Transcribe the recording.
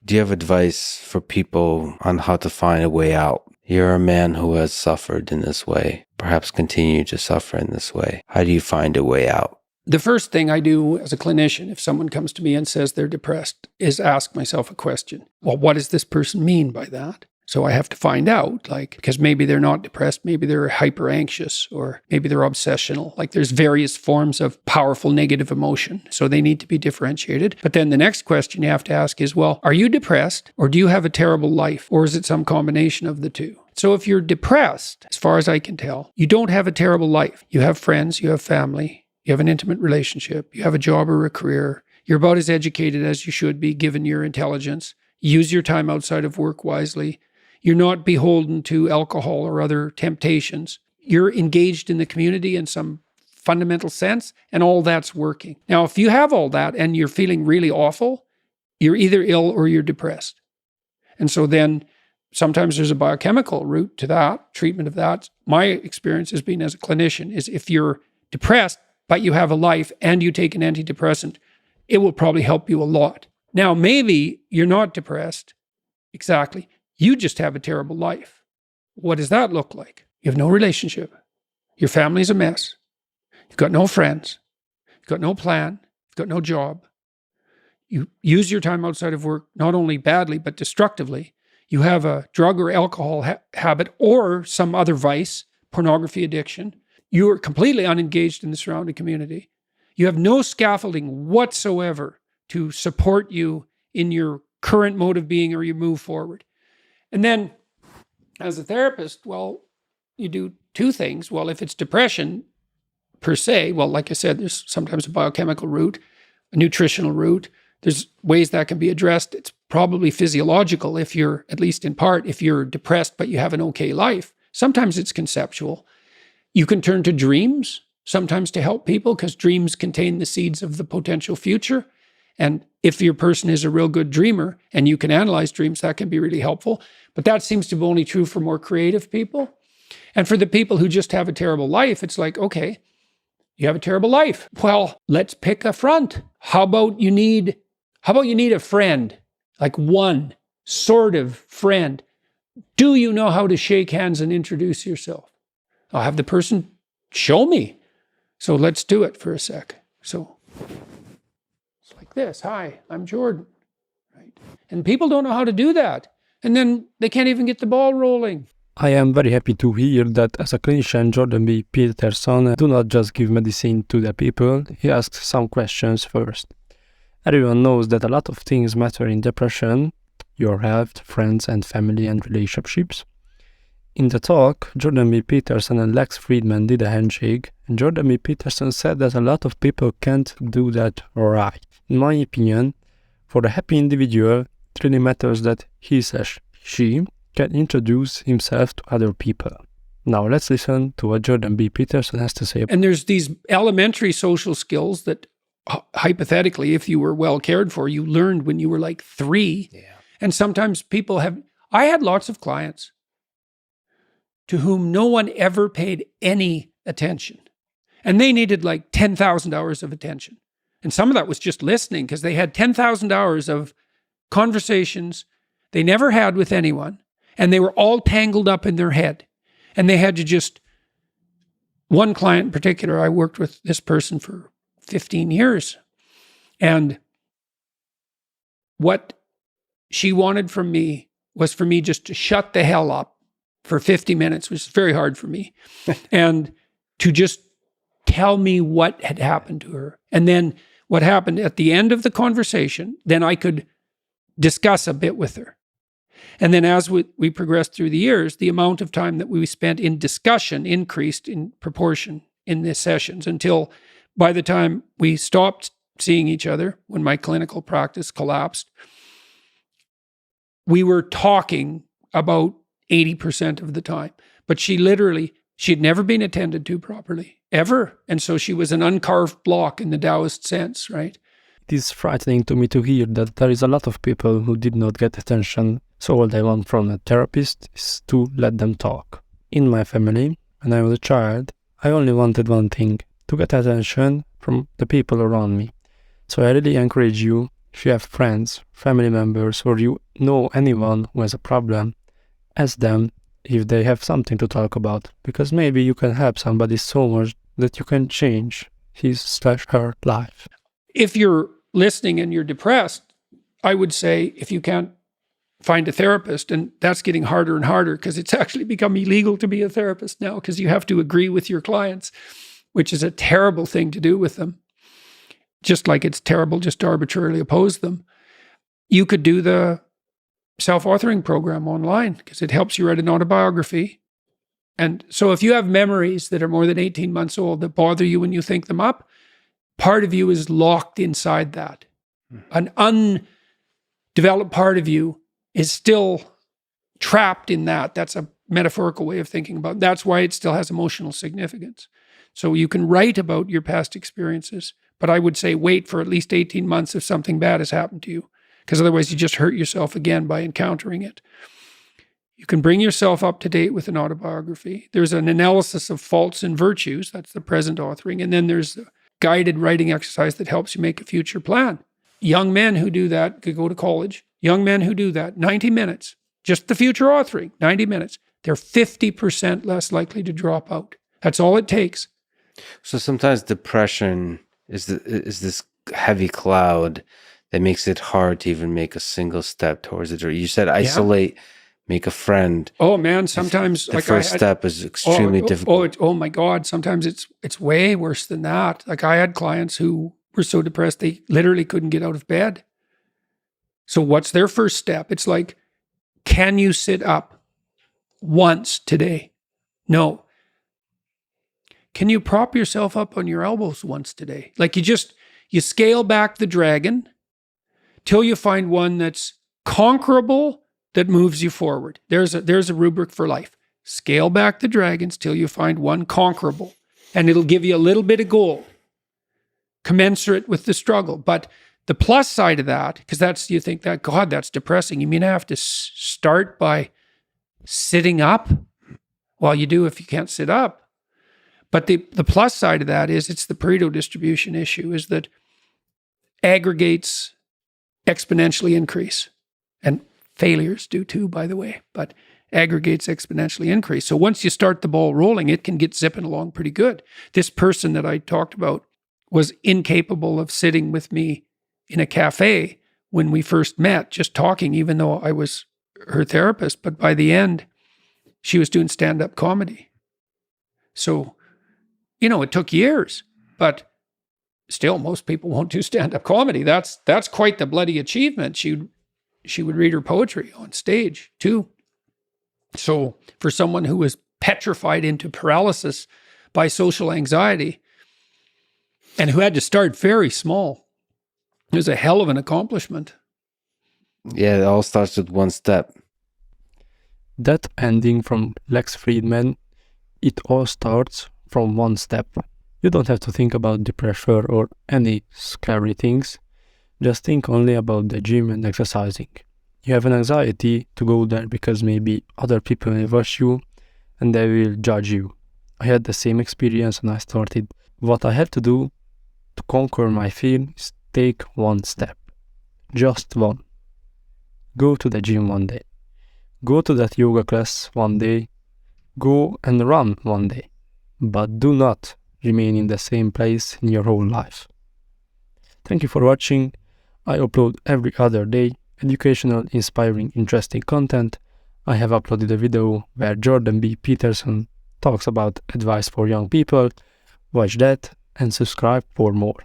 Do you have advice for people on how to find a way out? You're a man who has suffered in this way, perhaps continue to suffer in this way. How do you find a way out? The first thing I do as a clinician, if someone comes to me and says they're depressed, is ask myself a question. Well, what does this person mean by that? So I have to find out, because maybe they're not depressed, maybe they're hyper anxious, or maybe they're obsessional. There's various forms of powerful negative emotion. So they need to be differentiated. But then the next question you have to ask is, well, are you depressed, or do you have a terrible life? Or is it some combination of the two? So if you're depressed, as far as I can tell, you don't have a terrible life. You have friends, you have family, you have an intimate relationship, you have a job or a career. You're about as educated as you should be given your intelligence. Use your time outside of work wisely. You're not beholden to alcohol or other temptations. You're engaged in the community in some fundamental sense, and all that's working. Now, if you have all that and you're feeling really awful, you're either ill or you're depressed. And so then sometimes there's a biochemical route to that, treatment of that. My experience has been as a clinician is if you're depressed, but you have a life and you take an antidepressant, it will probably help you a lot. Now, maybe you're not depressed. Exactly. You just have a terrible life. What does that look like? You have no relationship. Your family's a mess. You've got no friends. You've got no plan. You've got no job. You use your time outside of work, not only badly, but destructively. You have a drug or alcohol habit or some other vice, pornography addiction. You are completely unengaged in the surrounding community. You have no scaffolding whatsoever to support you in your current mode of being or your move forward. And then as a therapist, well, you do two things. Well, if it's depression per se, well, like I said, there's sometimes a biochemical route, a nutritional route. There's ways that can be addressed. It's probably physiological if you're, at least in part, if you're depressed, but you have an okay life. Sometimes it's conceptual. You can turn to dreams sometimes to help people because dreams contain the seeds of the potential future. And if your person is a real good dreamer and you can analyze dreams, that can be really helpful. But that seems to be only true for more creative people. And for the people who just have a terrible life, it's like, okay, you have a terrible life. Well, let's pick a front. How about you need a friend, like one sort of friend? Do you know how to shake hands and introduce yourself? I'll have the person show me. So let's do it for a sec. So it's like this. Hi, I'm Jordan. Right? And people don't know how to do that. And then they can't even get the ball rolling. I am very happy to hear that as a clinician, Jordan B. Peterson do not just give medicine to the people, he asks some questions first. Everyone knows that a lot of things matter in depression, your health, friends and family and relationships. In the talk, Jordan B. Peterson and Lex Friedman did a handshake, and Jordan B. Peterson said that a lot of people can't do that right. In my opinion, for the happy individual, it really matters that he/she can introduce himself to other people. Now let's listen to what Jordan B. Peterson has to say. And there's these elementary social skills that hypothetically, if you were well cared for, you learned when you were like 3. Yeah. And sometimes people I had lots of clients to whom no one ever paid any attention. And they needed like 10,000 hours of attention. And some of that was just listening because they had 10,000 hours of conversations they never had with anyone. And they were all tangled up in their head. And they had to just, one client in particular, I worked with this person for 15 years. And what she wanted from me was for me just to shut the hell up for 50 minutes, which is very hard for me, and to just tell me what had happened to her. And then what happened at the end of the conversation, then I could discuss a bit with her. And then as we progressed through the years, the amount of time that we spent in discussion increased in proportion in the sessions until by the time we stopped seeing each other, when my clinical practice collapsed, we were talking about 80% of the time. But she'd never been attended to properly, ever. And so she was an uncarved block in the Taoist sense, right? It is frightening to me to hear that there is a lot of people who did not get attention, so all they want from a therapist is to let them talk. In my family, when I was a child, I only wanted one thing, to get attention from the people around me. So I really encourage you, If you have friends, family members, or you know anyone who has a problem, ask them if they have something to talk about, because maybe you can help somebody so much that you can change his/her life. If you're listening and you're depressed, I would say if you can't find a therapist, and that's getting harder and harder because it's actually become illegal to be a therapist now because you have to agree with your clients, which is a terrible thing to do with them. Just like it's terrible just to arbitrarily oppose them. You could do the self-authoring program online because it helps you write an autobiography. And so if you have memories that are more than 18 months old that bother you when you think them up, part of you is locked inside that. An undeveloped part of you is still trapped in that. That's a metaphorical way of thinking about it. That's why it still has emotional significance. So you can write about your past experiences, but I would say wait for at least 18 months if something bad has happened to you, because otherwise you just hurt yourself again by encountering it. You can bring yourself up to date with an autobiography. There's an analysis of faults and virtues. That's the present authoring. And then there's a guided writing exercise that helps you make a future plan. Young men who do that could go to college. Young men who do that, 90 minutes, just the future authoring, 90 minutes, they're 50% less likely to drop out. That's all it takes. So sometimes depression is this heavy cloud that makes it hard to even make a single step towards it. Or you said isolate, make a friend. Oh man, sometimes the first step is extremely difficult. Oh my God, sometimes it's way worse than that. Like I had clients who were so depressed they literally couldn't get out of bed. So what's their first step? It's like, can you sit up once today? No. Can you prop yourself up on your elbows once today? Like you scale back the dragon till you find one that's conquerable, that moves you forward. There's a rubric for life. Scale back the dragons till you find one conquerable, and it'll give you a little bit of gold, commensurate with the struggle. But the plus side of that, because you think that, God, that's depressing. You mean I have to start by sitting up? Well, you do if you can't sit up. But the plus side of that is it's the Pareto distribution issue, is that aggregates exponentially increase. And failures do too, by the way, but aggregates exponentially increase. So once you start the ball rolling, it can get zipping along pretty good. This person that I talked about was incapable of sitting with me in a cafe when we first met, just talking, even though I was her therapist. But by the end, she was doing stand-up comedy. So, it took years, but still most people won't do stand-up comedy. That's quite the bloody achievement. She would read her poetry on stage too. So for someone who was petrified into paralysis by social anxiety and who had to start very small, it was a hell of an accomplishment. Yeah, it all starts with one step. That ending from Lex Friedman, it all starts from one step. You don't have to think about the pressure or any scary things. Just think only about the gym and exercising. You have an anxiety to go there because maybe other people will watch you and they will judge you. I had the same experience when I started. What I had to do to conquer my fear is take one step. Just one. Go to the gym one day. Go to that yoga class one day. Go and run one day. But do not remain in the same place in your whole life. Thank you for watching. I upload every other day educational, inspiring, interesting content. I have uploaded a video where Jordan B. Peterson talks about advice for young people. Watch that and subscribe for more.